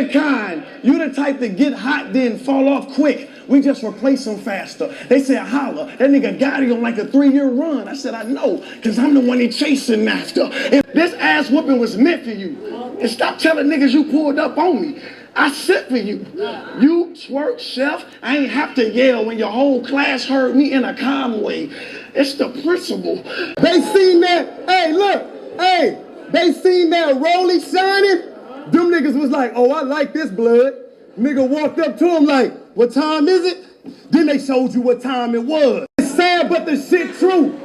the kind. You the type that get hot then fall off quick. We just replace them faster. They said, Holla, that nigga Gotti on like a 3-year run. I said, I know, because I'm the one he chasing after. If this ass whooping was meant for you, and stop telling niggas you pulled up on me. I sit for you. You twerk, chef. I ain't have to yell when your whole class heard me in a calm way. It's the principle. They seen that, hey, look, hey, they seen that rollie shining. Them niggas was like, oh, I like this blood. Nigga walked up to him like, what time is it? Then they showed you what time it was. It's sad, but the shit true.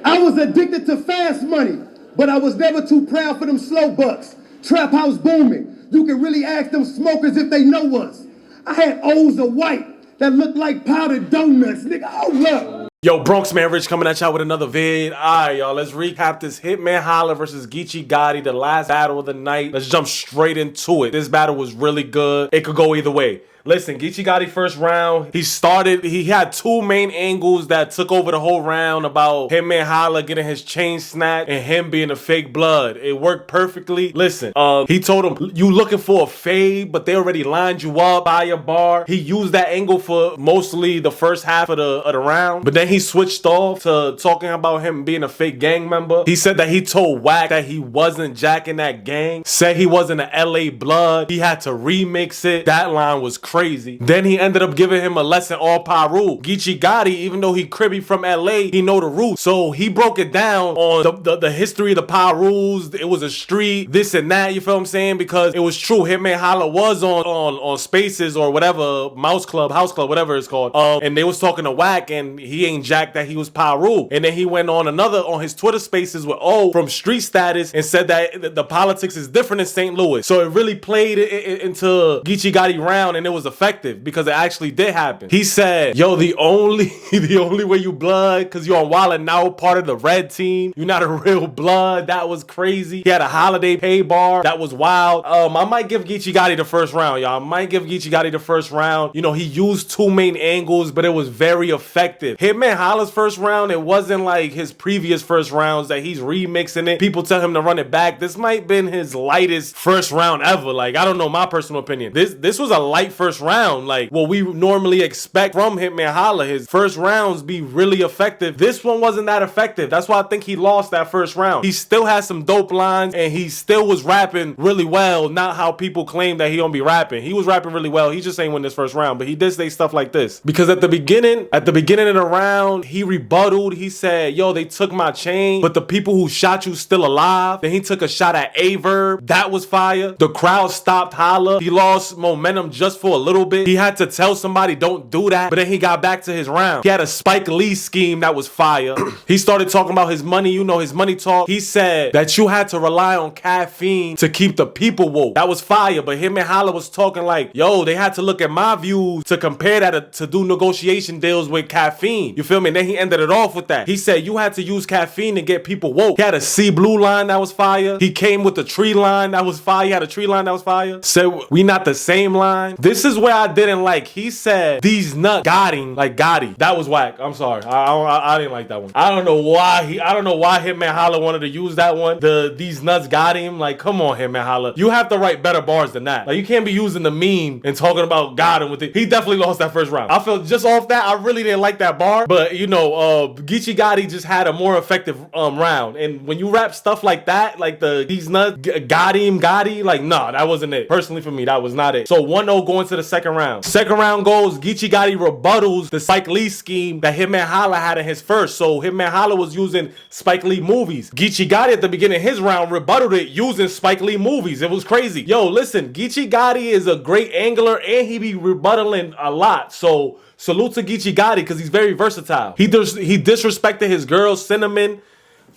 I was addicted to fast money, but I was never too proud for them slow bucks. Trap house booming. You can really ask them smokers if they know us. I had O's of white that looked like powdered donuts. Nigga, hold up. Yo, Bronx Man Rich coming at y'all with another vid. Alright, y'all, let's recap this Hitman Holla versus Geechi Gotti, the last battle of the night. Let's jump straight into it. This battle was really good. It could go either way. Listen, Geechi Gotti first round, he had two main angles that took over the whole round about Hitman Holla getting his chain snapped and him being a fake blood. It worked perfectly. Listen, he told him, you looking for a fade, but they already lined you up by your bar. He used that angle for mostly the first half of the round, but then he switched off to talking about him being a fake gang member. He said that he told Wack that he wasn't jacking that gang, said he wasn't an LA blood. He had to remix it. That line was crazy. Then he ended up giving him a lesson all Paru. Geechi Gotti, even though he cribby from LA, he know the roots. So he broke it down on the history of the Parus. It was a street, this and that, you feel what I'm saying? Because it was true. Hitman Holla was on Spaces or whatever, House Club, whatever it's called. And they was talking to Wack and he ain't jacked that he was Paru. And then he went on his Twitter Spaces with from Street Status and said that the politics is different in St. Louis. So it really played into Geechi Gotti round and it was effective because it actually did happen. He said, yo, the only way you blood because you're on Walla now part of the red team. You're not a real blood. That was crazy. He had a holiday pay bar. That was wild. I might give Geechi Gotti the first round, y'all. I might give Geechi Gotti the first round. You know, he used two main angles, but it was very effective. Hitman Holla's first round, it wasn't like his previous first rounds that he's remixing it. People tell him to run it back. This might have been his lightest first round ever. Like, I don't know, my personal opinion. This was a light first round, like what we normally expect from Hitman Holla. His first rounds be really effective. This one wasn't that effective. That's why I think he lost that first round. He still has some dope lines and he still was rapping really well, not how people claim that he don't be rapping. He was rapping really well. He just ain't win this first round, but he did say stuff like this. Because at the beginning of the round, he rebutted. He said, yo, they took my chain, but the people who shot you still alive. Then he took a shot at Averb. That was fire. The crowd stopped Holla. He lost momentum just for a little bit. He had to tell somebody don't do that, but then he got back to his round. He had a Spike Lee scheme that was fire. He started talking about his money, you know, his money talk. He said that you had to rely on caffeine to keep the people woke. That was fire, but him and Holla was talking like, yo, they had to look at my views to compare that to do negotiation deals with caffeine. You feel me? And then he ended it off with that. He said you had to use caffeine to get people woke. He had a C Blue line that was fire. He came with the tree line that was fire. He had a tree line that was fire. Said we not the same line. This is where I didn't like. He said these nuts got him, like Gotti. That was whack. I'm sorry. I didn't like that one. I don't know why Hitman Holla wanted to use that one. These nuts got him. Like, come on, Hitman Holla. You have to write better bars than that. Like, you can't be using the meme and talking about got him with it. He definitely lost that first round. I felt just off that, I really didn't like that bar. But you know, Geechi Gotti just had a more effective round. And when you rap stuff like that, like these nuts got him, Gotti, like, nah, that wasn't it. Personally for me, that was not it. So 1-0 going to the second round. Second round goes, Geechi Gotti rebuttals the Spike Lee scheme that Hitman Holla had in his first. So Hitman Holla was using Spike Lee movies. Geechi Gotti at the beginning of his round rebutted it using Spike Lee movies. It was crazy. Yo, listen, Geechi Gotti is a great angler and he be rebuttaling a lot. So salute to Geechi Gotti because he's very versatile. He disrespected his girl Cinnamon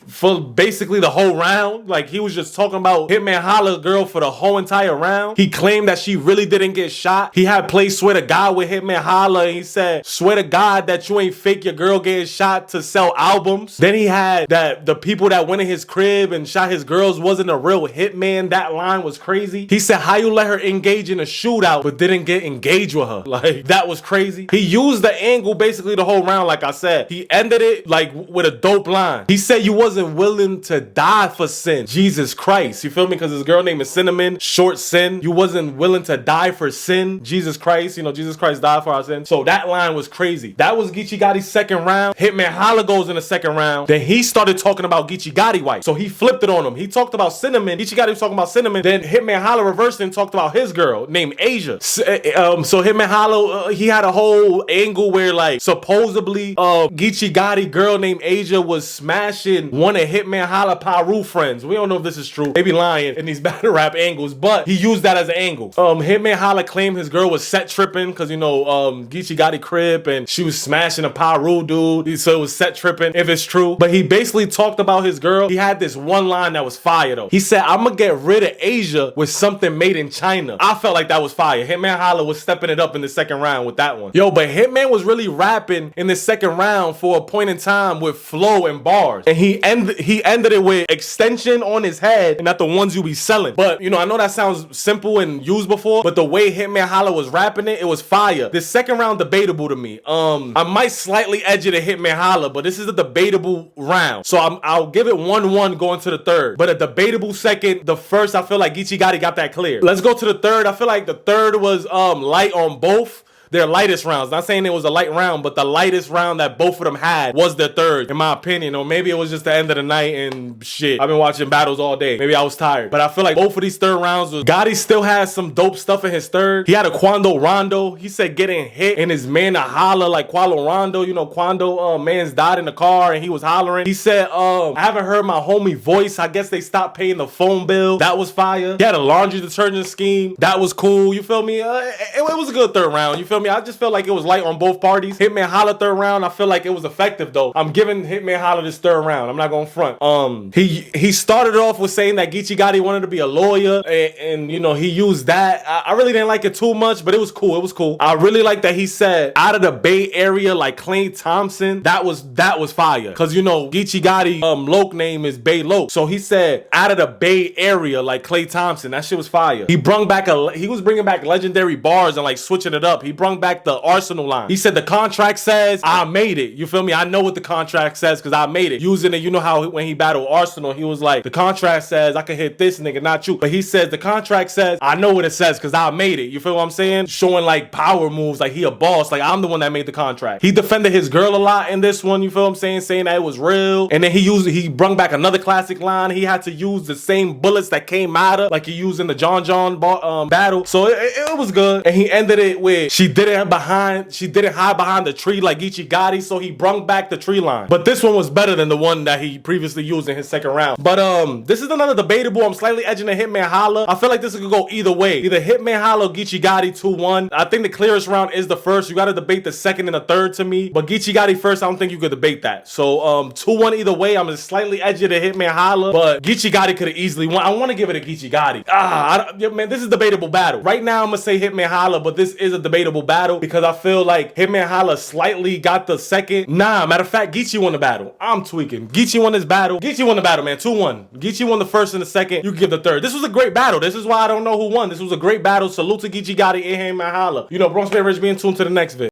for basically the whole round. Like, he was just talking about Hitman Holla girl for the whole entire round. He claimed that she really didn't get shot. He had played Swear to God with Hitman Holla and he said, swear to God that you ain't fake your girl getting shot to sell albums. Then he had that the people that went in his crib and shot his girls wasn't a real hitman. That line was crazy. He said, how you let her engage in a shootout but didn't get engaged with her? Like, that was crazy. He used the angle basically the whole round. Like I said, he ended it like with a dope line. He said you wasn't wasn't willing to die for sin. Jesus Christ, you feel me? Because his girl name is Cinnamon, short Sin. You wasn't willing to die for sin. Jesus Christ, you know, Jesus Christ died for our sins. So that line was crazy. That was Geechi Gotti's second round. Hitman Holla goes in the second round. Then he started talking about Geechi Gotti wife. So he flipped it on him. He talked about Cinnamon. Geechi Gotti was talking about Cinnamon. Then Hitman Holla reversed and talked about his girl named Asia. So Hitman Holla, he had a whole angle where like supposedly Geechi Gotti girl named Asia was smashing one of Hitman Holla Paru friends. We don't know if this is true. They be lying in these battle rap angles, but he used that as an angle. Hitman Holla claimed his girl was set tripping because, you know, Geechi Gotti crib and she was smashing a Paru dude. So it was set tripping if it's true. But he basically talked about his girl. He had this one line that was fire though. He said, I'm gonna get rid of Asia with something made in China. I felt like that was fire. Hitman Holla was stepping it up in the second round with that one. Yo, but Hitman was really rapping in the second round for a point in time with flow and bars. And he ended it with extension on his head and not the ones you be selling. But, you know, I know that sounds simple and used before, but the way Hitman Holla was rapping it, it was fire. This second round debatable to me. I might slightly edge it to Hitman Holla, but this is a debatable round. So I'll give it 1-1 going to the third. But a debatable second. The first, I feel like Geechi Gotti got that clear. Let's go to the third. I feel like the third was light on both their lightest rounds. Not saying it was a light round, but the lightest round that both of them had was their third, in my opinion. Or maybe it was just the end of the night and shit. I've been watching battles all day. Maybe I was tired. But I feel like both of these third rounds was... Gotti still has some dope stuff in his third. He had a Quando Rondo. He said getting hit and his man to holler like Quando Rondo. You know, Quando man's died in the car and he was hollering. He said, I haven't heard my homie voice. I guess they stopped paying the phone bill. That was fire. He had a laundry detergent scheme. That was cool. You feel me? It was a good third round. You feel me? I just felt like it was light on both parties. Hitman Holla third round, I feel like it was effective though. I'm giving Hitman Holla this third round. I'm not gonna front. He started off with saying that Geechi Gotti wanted to be a lawyer, and you know, he used that. I really didn't like it too much, but it was cool. It was cool. I really like that he said out of the Bay Area, like Klay Thompson. That was fire. Cause you know, Geechi Gotti Loke name is Bay Loke. So he said out of the Bay Area, like Klay Thompson. That shit was fire. He was bringing back legendary bars and like switching it up. He brought back the Arsenal line. He said the contract says I made it. You feel me? I know what the contract says because I made it. Using it, you know how when he battled Arsenal, he was like, the contract says I can hit this nigga, not you. But he says the contract says I know what it says because I made it. You feel what I'm saying? Showing like power moves, like he a boss, like I'm the one that made the contract. He defended his girl a lot in this one. You feel what I'm saying? Saying that it was real. And then he brung back another classic line. He had to use the same bullets that came out of like he used in the John battle. So it was good. And he ended it with she didn't hide behind the tree like Geechi Gotti, so he brung back the tree line. But this one was better than the one that he previously used in his second round. But this is another debatable. I'm slightly edging the Hitman Holla. I feel like this could go either way. Either Hitman Holla or Geechi Gotti 2-1. I think the clearest round is the first. You gotta debate the second and the third to me. But Geechi Gotti first, I don't think you could debate that. So 2-1 either way. I'm just slightly edging the Hitman Holla. But Geechi Gotti could have easily won. I want to give it to Geechi Gotti. Man, this is a debatable battle. Right now, I'm gonna say Hitman Holla, but this is a debatable battle because I feel like Hitman Holla slightly got the second. Nah, matter of fact, Geechi won the battle. I'm tweaking. Geechi won this battle. Geechi won the battle, man. 2-1. Geechi won the first and the second. You can give the third. This was a great battle. This is why I don't know who won. This was a great battle. Salute to Geechi Gotti and Hitman Holla. You know, Bronx Bay Rich being tuned to the next vid.